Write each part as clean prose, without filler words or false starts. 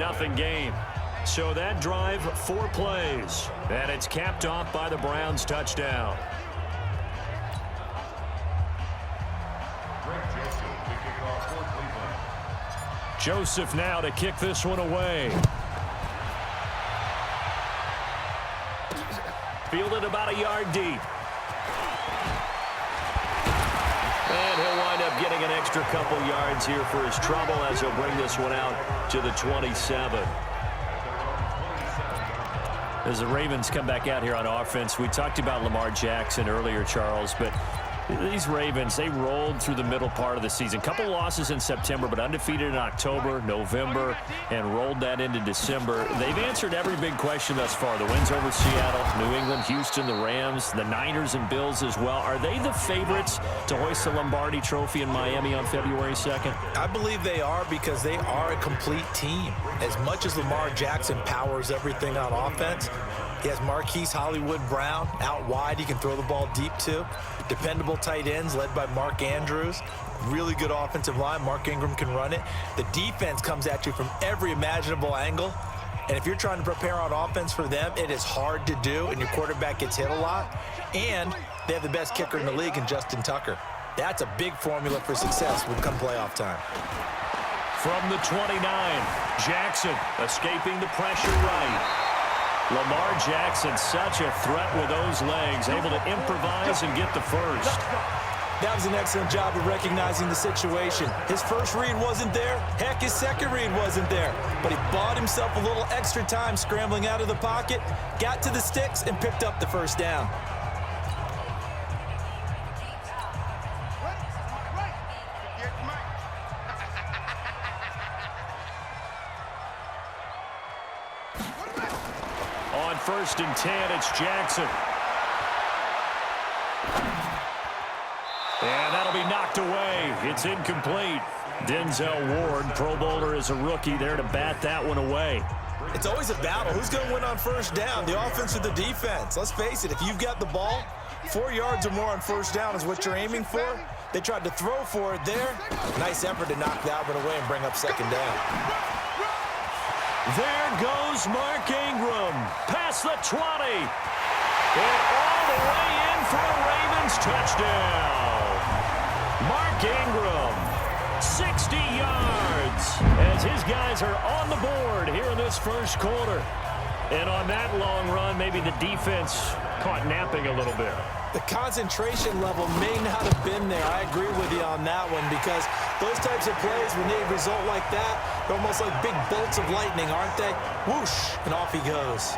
Nothing game. So that drive, 4 plays. And it's capped off by the Browns touchdown. Joseph now to kick this one away. Fielded about a yard deep. And he'll wind up getting an extra couple yards here for his trouble as he'll bring this one out to the 27. As the Ravens come back out here on offense, we talked about Lamar Jackson earlier, Charles, but these Ravens, they rolled through the middle part of the season. Couple losses in September, but undefeated in October, November, and rolled that into December. They've answered every big question thus far. The wins over Seattle, New England, Houston, the Rams, the Niners and Bills as well. Are they the favorites to hoist the Lombardi Trophy in Miami on February 2nd? I believe they are because they are a complete team. As much as Lamar Jackson powers everything on offense, he has Marquise Hollywood Brown out wide. He can throw the ball deep, too. Dependable tight ends led by Mark Andrews. Really good offensive line. Mark Ingram can run it. The defense comes at you from every imaginable angle. And if you're trying to prepare on offense for them, it is hard to do, and your quarterback gets hit a lot. And they have the best kicker in the league in Justin Tucker. That's a big formula for success when come playoff time. From the 29, Jackson escaping the pressure right. Lamar Jackson, such a threat with those legs, able to improvise and get the first. That was an excellent job of recognizing the situation. His first read wasn't there. Heck, his second read wasn't there. But he bought himself a little extra time scrambling out of the pocket, got to the sticks, and picked up the first down. On 1st and 10, it's Jackson. And that'll be knocked away. It's incomplete. Denzel Ward, Pro Bowler as a rookie, there to bat that one away. It's always a battle. Who's going to win on first down, the offense or the defense? Let's face it, if you've got the ball, 4 yards or more on first down is what you're aiming for. They tried to throw for it there. Nice effort to knock that one away and bring up second down. There goes Mark Ingram, past the 20, and all the way in for a Ravens touchdown. Mark Ingram, 60 yards, as his guys are on the board here in this first quarter. And on that long run, maybe the defense caught napping a little bit. The concentration level may not have been there. I agree with you on that one because those types of plays, when they result like that, they're almost like big bolts of lightning, aren't they? Whoosh, and off he goes.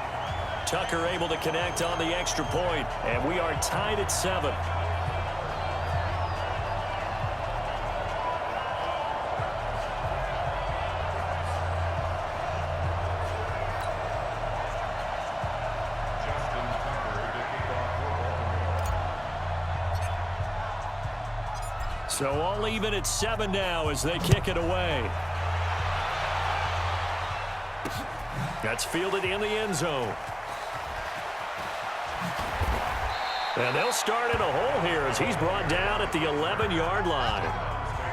Tucker able to connect on the extra point, and we are tied at 7. So all even at 7 now as they kick it away. That's fielded in the end zone. And they'll start in a hole here as he's brought down at the 11-yard line.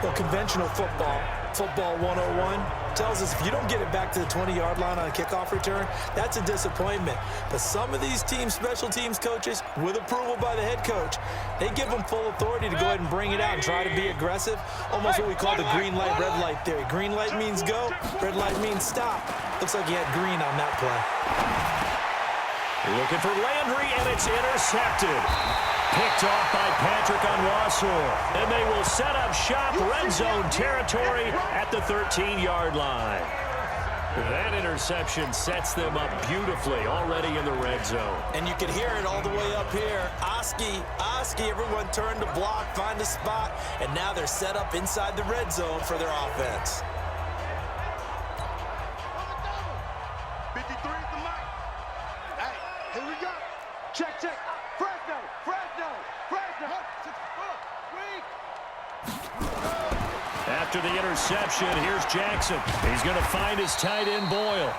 Well, conventional football 101, tells us if you don't get it back to the 20-yard line on a kickoff return, that's a disappointment. But some of these teams, special teams coaches, with approval by the head coach, they give them full authority to go ahead and bring it out and try to be aggressive. Almost what we call the green light, red light theory. Green light means go, red light means stop. Looks like he had green on that play. Looking for Landry, and it's intercepted. Picked off by Patrick Onwuasor. And they will set up shop, red zone territory at the 13-yard line. That interception sets them up beautifully already in the red zone. And you can hear it all the way up here. Oski, everyone turned to block, find a spot, and now they're set up inside the red zone for their offense. 53 is the mic. Hey, here we go. Check. Fresno. After the interception, here's Jackson. He's going to find his tight end, Boyle.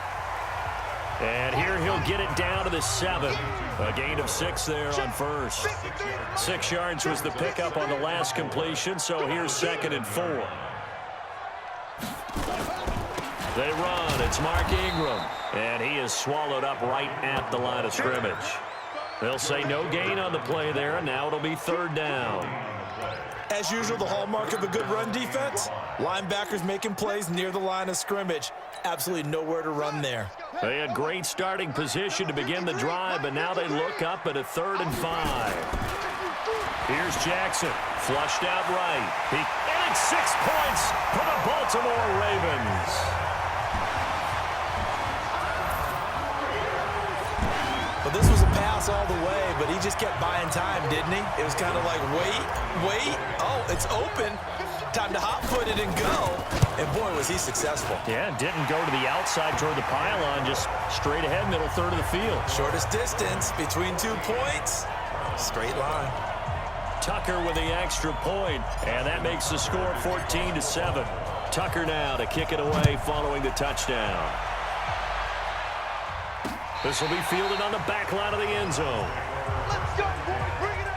And here he'll get it down to the 7. A gain of 6 there on first. 6 yards was the pickup on the last completion, so here's 2nd and 4. They run. It's Mark Ingram. And he is swallowed up right at the line of scrimmage. They'll say no gain on the play there, and now it'll be third down. As usual, the hallmark of a good run defense, linebackers making plays near the line of scrimmage. Absolutely nowhere to run there. They had great starting position to begin the drive, but now they look up at a 3rd and 5. Here's Jackson, flushed out right. And it's 6 points for the Baltimore Ravens. But this was a pass all the way, but he just kept buying time, didn't he? It was kind of like, wait. Oh, it's open. Time to hot-foot it and go. And, boy, was he successful. Yeah, didn't go to the outside toward the pylon, just straight ahead, middle third of the field. Shortest distance between 2 points. Straight line. Tucker with the extra point, and that makes the score 14-7. Tucker now to kick it away following the touchdown. This will be fielded on the back line of the end zone. Let's go, boys. Bring it up.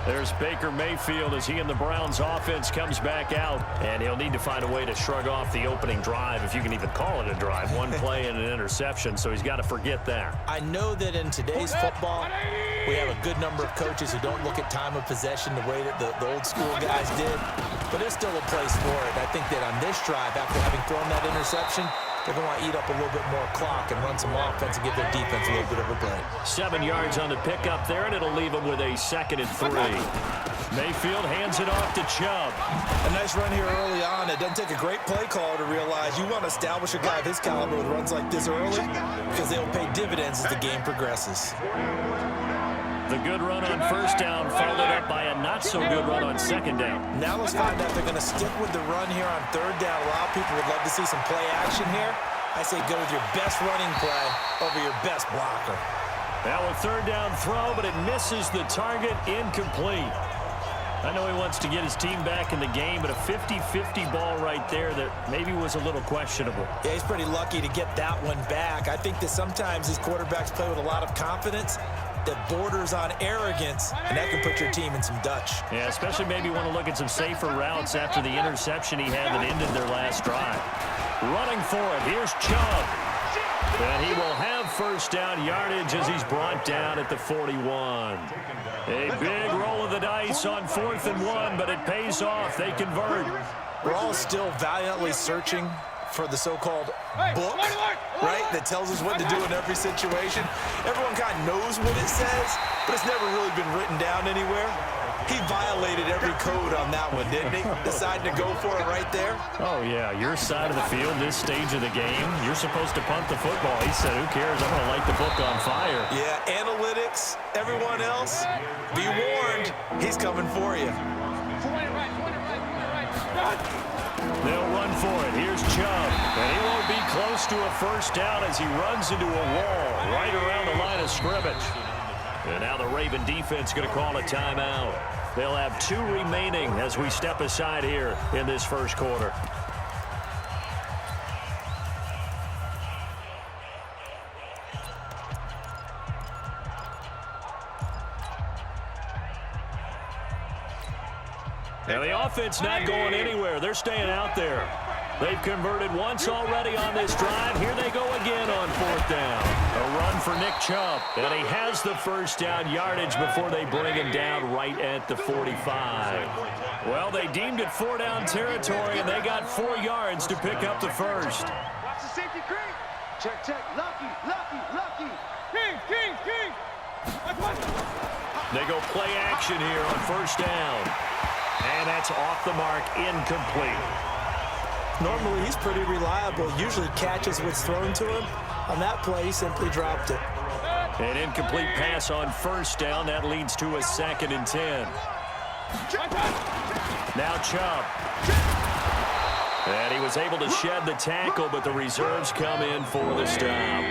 There's Baker Mayfield as he and the Browns offense comes back out, and he'll need to find a way to shrug off the opening drive, if you can even call it a drive. One play and an interception, so he's got to forget that. I know that in today's football, we have a good number of coaches who don't look at time of possession the way that the old school guys did, but there's still a place for it. I think that on this drive, after having thrown that interception, they're going to want to eat up a little bit more clock and run some offense and give their defense a little bit of a break. 7 yards on the pickup there, and it'll leave them with a 2nd and 3. Mayfield hands it off to Chubb. A nice run here early on. It doesn't take a great play caller to realize you want to establish a guy of his caliber with runs like this early because they'll pay dividends as the game progresses. The good run on 1st down followed up by a not-so-good run on 2nd down. Now let's find out if they're going to stick with the run here on 3rd down. A lot of people would love to see some play action here. I say go with your best running play over your best blocker. Now a 3rd down throw, but it misses the target, incomplete. I know he wants to get his team back in the game, but a 50-50 ball right there that maybe was a little questionable. Yeah, he's pretty lucky to get that one back. I think that sometimes these quarterbacks play with a lot of confidence that borders on arrogance, and that can put your team in some Dutch. Yeah, especially maybe want to look at some safer routes after the interception he had that ended their last drive. Running for it, here's Chubb. And he will have 1st down yardage as he's brought down at the 41. A big roll of the dice on 4th and 1, but it pays off. They convert. We're all still valiantly searching for the so-called book, right, that tells us what to do in every situation. Everyone kind of knows what it says, but it's never really been written down anywhere. He violated every code on that one, didn't he? Decided to go for it right there. Oh, yeah, your side of the field, this stage of the game, you're supposed to punt the football. He said, who cares? I'm going to light the book on fire. Yeah, analytics, everyone else, be warned, he's coming for you. They'll run for it. Here's Chubb. And he won't be close to a 1st down as he runs into a wall right around the line of scrimmage. And now the Raven defense going to call a timeout. They'll have 2 remaining as we step aside here in this 1st quarter. Now the offense not going anywhere. They're staying out there. They've converted once already on this drive. Here they go again on 4th down. A run for Nick Chubb. And he has the 1st down yardage before they bring him down right at the 45. Well, they deemed it 4-down territory, and they got 4 yards to pick up the 1st. Watch the safety creep. Check. Lucky. King. They go play action here on 1st down. And that's off the mark, incomplete. Normally, he's pretty reliable. Usually catches what's thrown to him. On that play, he simply dropped it. An incomplete pass on 1st down. That leads to a 2nd and 10. Now Chubb. And he was able to shed the tackle, but the reserves come in for the stop.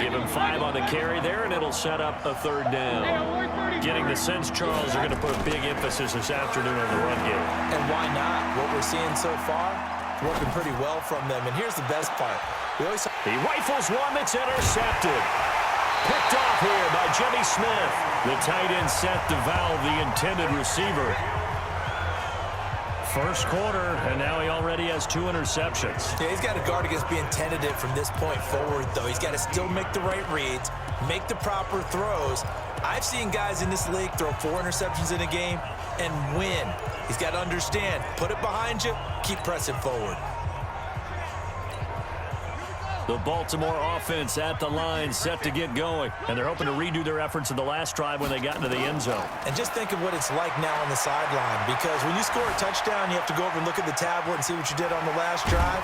Give him 5 on the carry there, and it'll set up a 3rd down. Getting the sense, Charles, are going to put a big emphasis this afternoon on the run game. And why not? What we're seeing so far, working pretty well from them. And here's the best part. He rifles one that's intercepted. Picked off here by Jimmy Smith. The tight end set to valve the intended receiver. First quarter, and now he already has 2 interceptions. Yeah, he's got to guard against being tentative from this point forward, though. He's got to still make the right reads, make the proper throws. I've seen guys in this league throw 4 interceptions in a game and win. He's got to understand, put it behind you, keep pressing forward. The Baltimore offense at the line, set to get going. And they're hoping to redo their efforts in the last drive when they got into the end zone. And just think of what it's like now on the sideline, because when you score a touchdown, you have to go over and look at the tablet and see what you did on the last drive.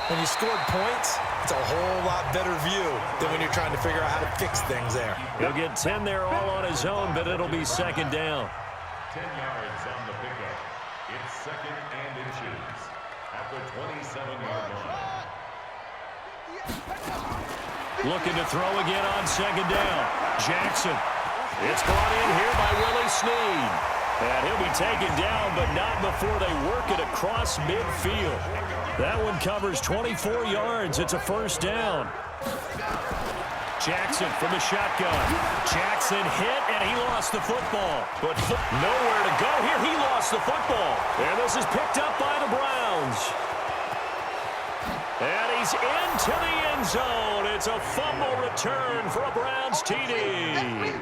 When you scored points, it's a whole lot better view than when you're trying to figure out how to fix things there. He'll get 10 there all on his own, but it'll be second down. 10 yards on the pickup. It's second and inches at the 27-yard line. Looking to throw again on second down. Jackson. It's brought in here by Willie Snead. And he'll be taken down, but not before they work it across midfield. That one covers 24 yards. It's a first down. Jackson from the shotgun. Jackson hit, and he lost the football. But nowhere to go here. He lost the football. And this is picked up by the Browns. And he's into the end zone. It's a fumble return for a Browns TD.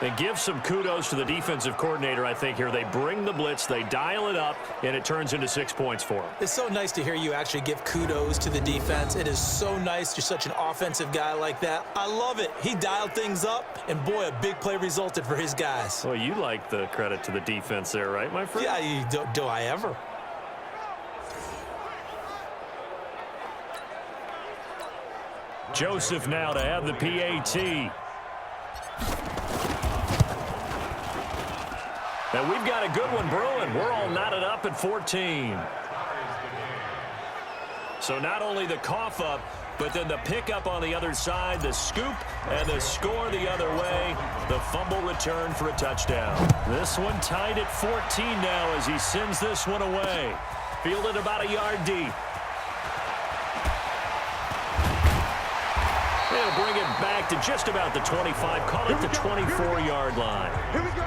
And give some kudos to the defensive coordinator, I think, here. They bring the blitz, they dial it up, and it turns into 6 points for them. It's so nice to hear you actually give kudos to the defense. It is so nice. You're such an offensive guy like that. I love it. He dialed things up, and boy, a big play resulted for his guys. Well, you like the credit to the defense there, right, my friend? Yeah, do I ever? Joseph now to have the PAT. And we've got a good one brewing. We're all knotted up at 14. So not only the cough up, but then the pickup on the other side, the scoop, and the score the other way. The fumble return for a touchdown. This one tied at 14 now as he sends this one away. Fielded about a yard deep. They'll bring it back to just about the 25. Call it the 24-yard line. Here we go.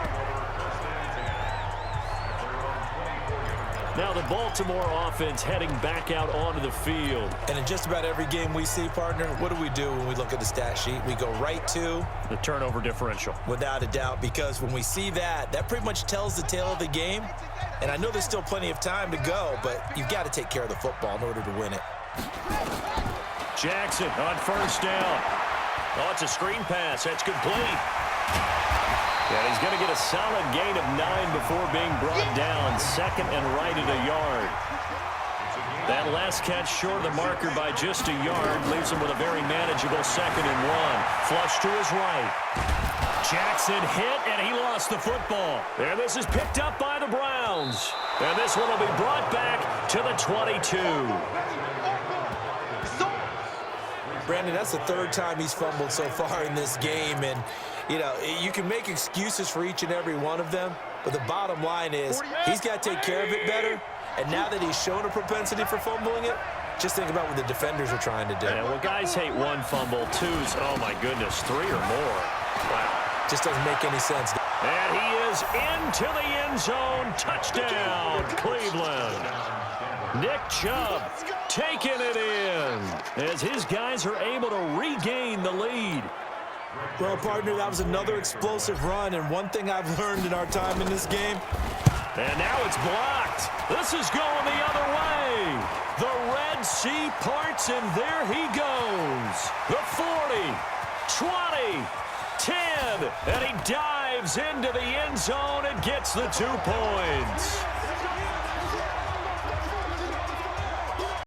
Now the Baltimore offense heading back out onto the field. And in just about every game we see, partner, what do we do when we look at the stat sheet? We go right to The turnover differential. without a doubt, because when we see that, that pretty much tells the tale of the game. And I know there's still plenty of time to go, but you've got to take care of the football in order to win it. Jackson on first down. Oh, it's a screen pass. That's complete. And he's going to get a solid gain of 9 before being brought down. Second and right at a yard. That last catch short of the marker by just a yard leaves him with a very manageable 2nd and 1. Flush to his right. Jackson hit, and he lost the football. And this is picked up by the Browns. And this one will be brought back to the 22. Brandon, that's the 3rd time he's fumbled so far in this game. And, you know, you can make excuses for each and every one of them, but the bottom line is he's got to take care of it better. And now that he's shown a propensity for fumbling it, just think about what the defenders are trying to do. Yeah, well, guys hate 1 fumble, 2's, oh, my goodness, 3 or more. Wow. Just doesn't make any sense. And he is into the end zone. Touchdown, Cleveland. Nick Chubb taking it in as his guys are able to regain the lead. Well, partner, that was another explosive run, and one thing I've learned in our time in this game. And now it's blocked. This is going the other way. The Red Sea parts, and there he goes. The 40, 20, 10, and he dives into the end zone and gets the 2 points.